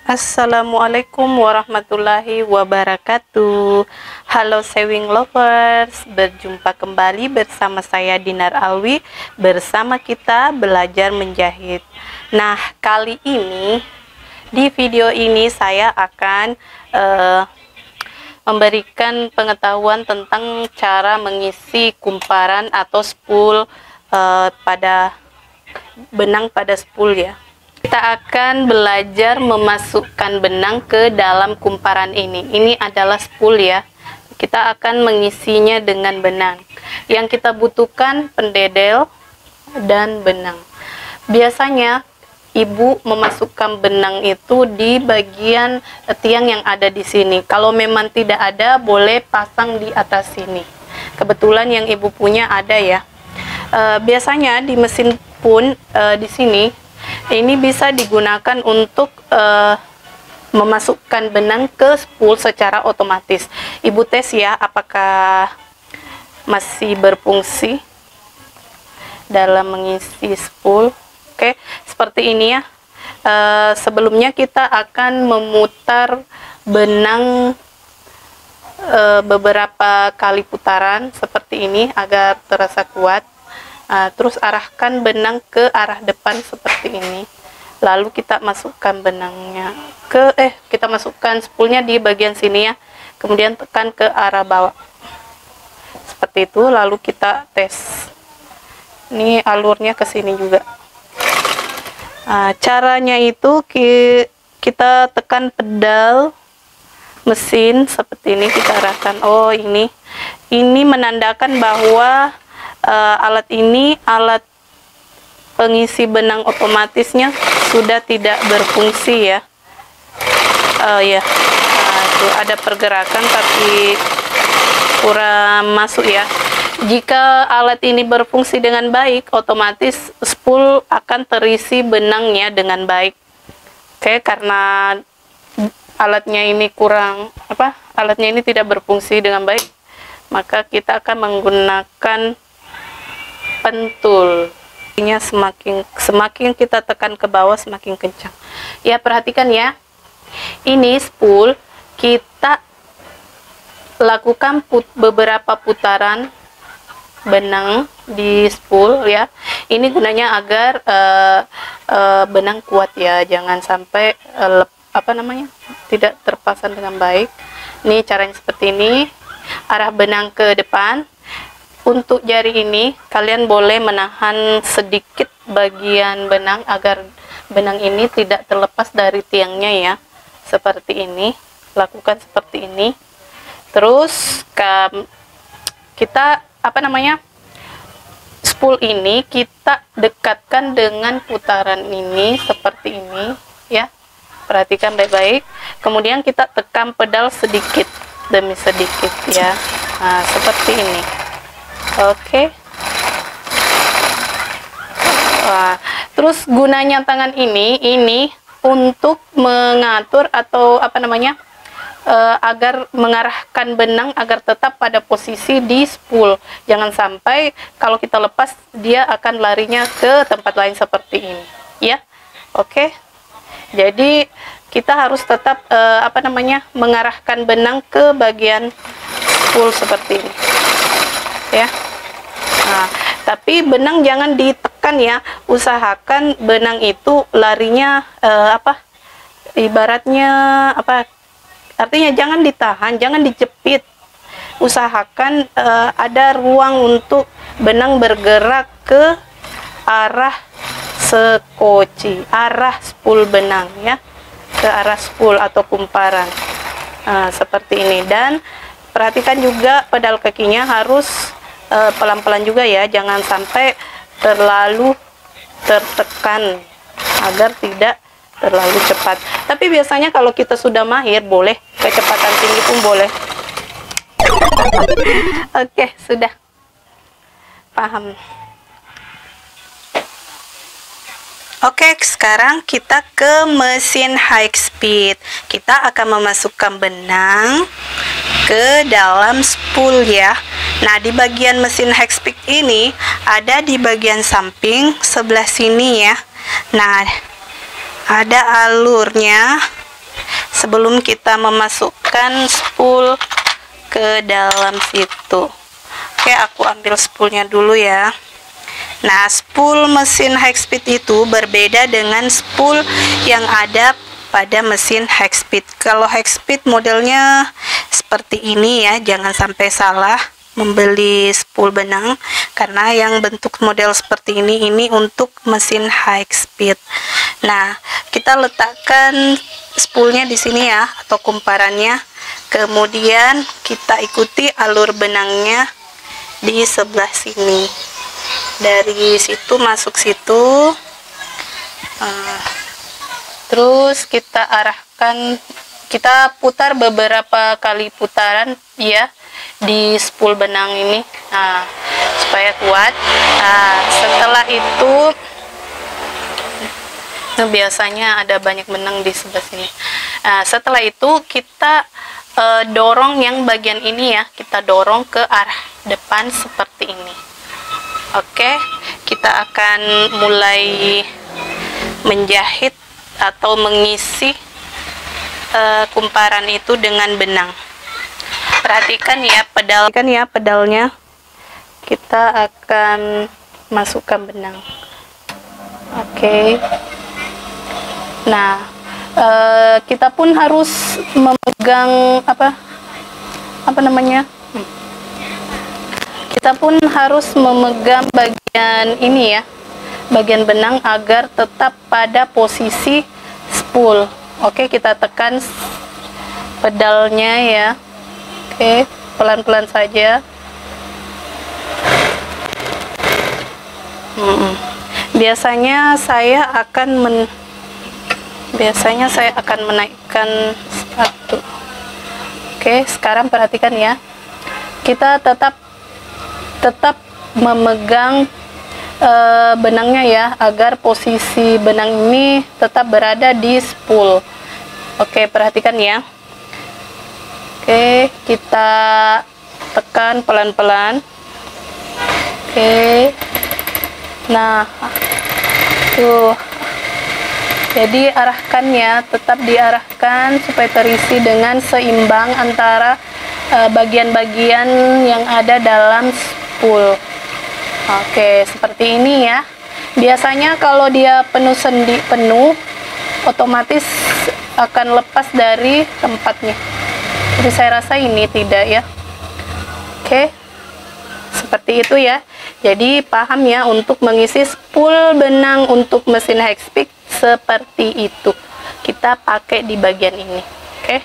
Assalamualaikum warahmatullahi wabarakatuh. Halo sewing lovers, berjumpa kembali bersama saya Dinar Alwi. Bersama kita belajar menjahit. Nah, kali ini di video ini saya akan memberikan pengetahuan tentang cara mengisi kumparan atau spool pada benang pada spool ya. Kita akan belajar memasukkan benang ke dalam kumparan ini. Ini adalah spool ya. Kita akan mengisinya dengan benang. Yang kita butuhkan pendedel dan benang. Biasanya ibu memasukkan benang itu di bagian tiang yang ada di sini. Kalau memang tidak ada, boleh pasang di atas sini. Kebetulan yang ibu punya ada ya. Biasanya di mesin pun di sini ini bisa digunakan untuk memasukkan benang ke spool secara otomatis. Ibu tes ya apakah masih berfungsi dalam mengisi spool. Oke, seperti ini ya. Sebelumnya kita akan memutar benang beberapa kali putaran seperti ini agar terasa kuat. Terus arahkan benang ke arah depan seperti ini, lalu kita masukkan benangnya kita masukkan spoolnya di bagian sini ya, kemudian tekan ke arah bawah seperti itu, lalu kita tes. Ini alurnya ke sini juga. Caranya itu kita tekan pedal mesin seperti ini, kita arahkan. Oh, ini menandakan bahwa alat ini, alat pengisi benang otomatisnya sudah tidak berfungsi ya. Tuh ada pergerakan tapi kurang masuk ya. Jika alat ini berfungsi dengan baik, otomatis spool akan terisi benangnya dengan baik. Oke, karena alatnya ini alatnya ini tidak berfungsi dengan baik, maka kita akan menggunakan pentul. Ini semakin kita tekan ke bawah semakin kencang. Ya, perhatikan ya. Ini spool, kita lakukan beberapa putaran benang di spool ya. Ini gunanya agar benang kuat ya, jangan sampai tidak terpasang dengan baik. Ini caranya seperti ini. Arah benang ke depan. Untuk jari ini, kalian boleh menahan sedikit bagian benang agar benang ini tidak terlepas dari tiangnya ya. Seperti ini, lakukan seperti ini. Terus kita spool ini kita dekatkan dengan putaran ini seperti ini ya. Perhatikan baik-baik. Kemudian kita tekan pedal sedikit demi sedikit ya. Nah, seperti ini. Oke. Terus gunanya tangan ini untuk mengatur atau agar mengarahkan benang agar tetap pada posisi di spool. Jangan sampai kalau kita lepas dia akan larinya ke tempat lain seperti ini ya. Oke. Jadi kita harus tetap mengarahkan benang ke bagian spool seperti ini ya. Nah, tapi benang jangan ditekan ya, usahakan benang itu larinya artinya jangan ditahan, jangan dijepit. Usahakan ada ruang untuk benang bergerak ke arah sekoci, arah spool benang ya, ke arah spool atau kumparan. Seperti ini. Dan perhatikan juga pedal kakinya harus pelan-pelan juga ya, jangan sampai terlalu tertekan agar tidak terlalu cepat. Tapi biasanya kalau kita sudah mahir, boleh kecepatan tinggi pun boleh. Oke, sudah paham. Oke, sekarang kita ke mesin high speed. Kita akan memasukkan benang ke dalam spool ya. Nah, di bagian mesin high speed ini ada di bagian samping sebelah sini ya. Nah, ada alurnya sebelum kita memasukkan spool ke dalam situ. Oke, aku ambil spoolnya dulu ya. Nah, spool mesin high speed itu berbeda dengan spool yang ada pada mesin high speed. Kalau high speed modelnya seperti ini ya, jangan sampai salah membeli spool benang, karena yang bentuk model seperti ini untuk mesin high speed. Nah, kita letakkan spoolnya di sini ya, atau kumparannya. Kemudian kita ikuti alur benangnya di sebelah sini. Dari situ masuk situ. Terus kita arahkan, kita putar beberapa kali putaran ya di spool benang ini, supaya kuat. Setelah itu, biasanya ada banyak benang di sebelah sini. Setelah itu kita dorong yang bagian ini ya, kita dorong ke arah depan seperti ini. Oke, kita akan mulai menjahit atau mengisi kumparan itu dengan benang. Perhatikan ya pedalnya. Kita akan masukkan benang. Oke. Nah, kita pun harus memegang apa namanya? Kita pun harus memegang bagian ini ya, bagian benang agar tetap pada posisi spool. Oke, kita tekan pedalnya ya. Oke, pelan-pelan saja. Biasanya saya akan menaikkan satu. Oke, sekarang perhatikan ya. Kita tetap memegang benangnya ya, agar posisi benang ini tetap berada di spool. Oke, perhatikan ya. Oke, kita tekan pelan-pelan. Oke. Nah, tuh. Jadi arahkan ya, tetap diarahkan supaya terisi dengan seimbang antara bagian-bagian yang ada dalam spool. Oke, seperti ini ya. Biasanya kalau dia penuh, otomatis akan lepas dari tempatnya. Jadi saya rasa ini tidak ya. Oke, seperti itu ya. Jadi paham ya, untuk mengisi spool benang untuk mesin high speed seperti itu. Kita pakai di bagian ini. Oke.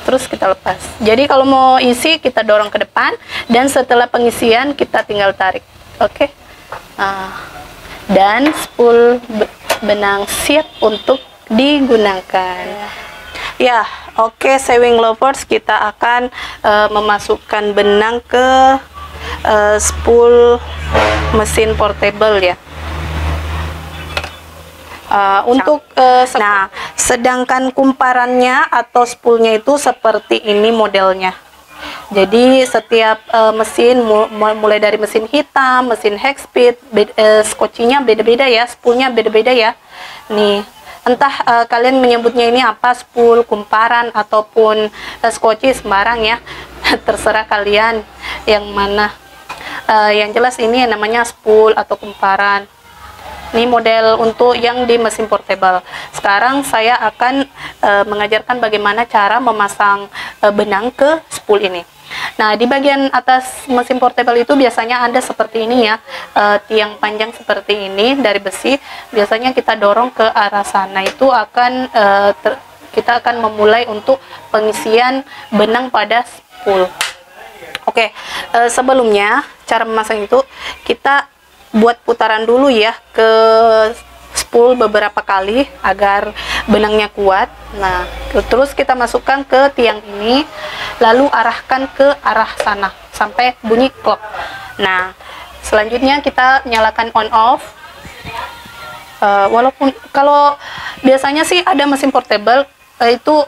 Terus kita lepas. Jadi kalau mau isi kita dorong ke depan, dan setelah pengisian kita tinggal tarik. Oke. Dan spool benang siap untuk digunakan. Ya, oke, sewing lovers, kita akan memasukkan benang ke spool mesin portable ya. Nah, sedangkan kumparannya atau spoolnya itu seperti ini modelnya. Jadi setiap mesin, mulai dari mesin hitam, mesin high speed, skocinya beda-beda ya, spoolnya beda-beda ya. Nih, entah kalian menyebutnya ini apa, spool, kumparan, ataupun skoci, sembarang ya. Terserah kalian yang mana. Yang jelas ini namanya spool atau kumparan. Ini model untuk yang di mesin portable. Sekarang saya akan mengajarkan bagaimana cara memasang benang ke spool ini. Nah, di bagian atas mesin portable itu biasanya ada seperti ini ya, tiang panjang seperti ini dari besi. Biasanya kita dorong ke arah sana, itu akan kita akan memulai untuk pengisian benang pada spool. Oke, sebelumnya cara memasang itu kita buat putaran dulu ya ke spool beberapa kali agar benangnya kuat. Nah, terus kita masukkan ke tiang ini, lalu arahkan ke arah sana sampai bunyi klok. Nah, selanjutnya kita nyalakan on off. Walaupun kalau biasanya sih ada mesin portable itu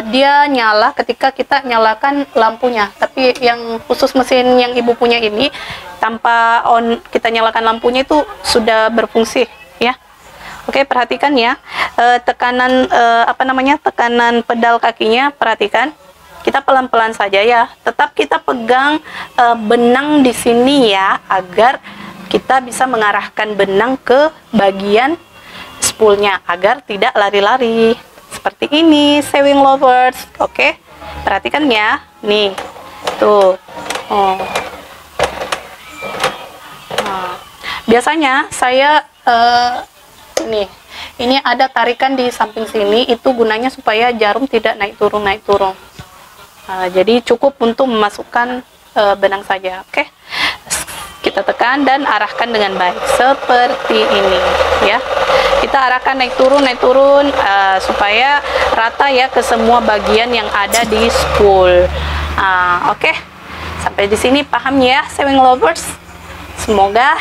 dia nyala ketika kita nyalakan lampunya, tapi yang khusus mesin yang ibu punya ini tanpa kita nyalakan lampunya itu sudah berfungsi ya. Oke, perhatikan ya, tekanan tekanan pedal kakinya, perhatikan. Kita pelan-pelan saja ya. Tetap kita pegang benang di sini ya, agar kita bisa mengarahkan benang ke bagian spoolnya agar tidak lari-lari. Seperti ini, sewing lovers. Oke, perhatikan ya. Nih, tuh. Oh. Nah, biasanya saya ini ada tarikan di samping sini, itu gunanya supaya jarum tidak naik turun. Jadi cukup untuk memasukkan benang saja. Oke, kita tekan dan arahkan dengan baik seperti ini ya. Kita arahkan naik turun supaya rata ya ke semua bagian yang ada di spool. Oke, sampai di sini paham ya, sewing lovers? Semoga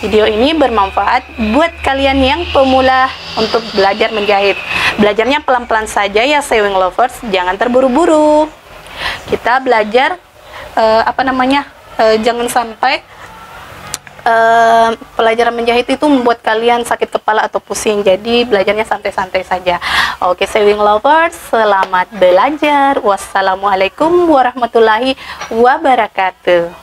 video ini bermanfaat buat kalian yang pemula untuk belajar menjahit. Belajarnya pelan-pelan saja ya, sewing lovers, jangan terburu-buru. Kita belajar jangan sampai pelajaran menjahit itu membuat kalian sakit kepala atau pusing. Jadi belajarnya santai-santai saja. Oke, sewing lovers, selamat belajar. Wassalamualaikum warahmatullahi wabarakatuh.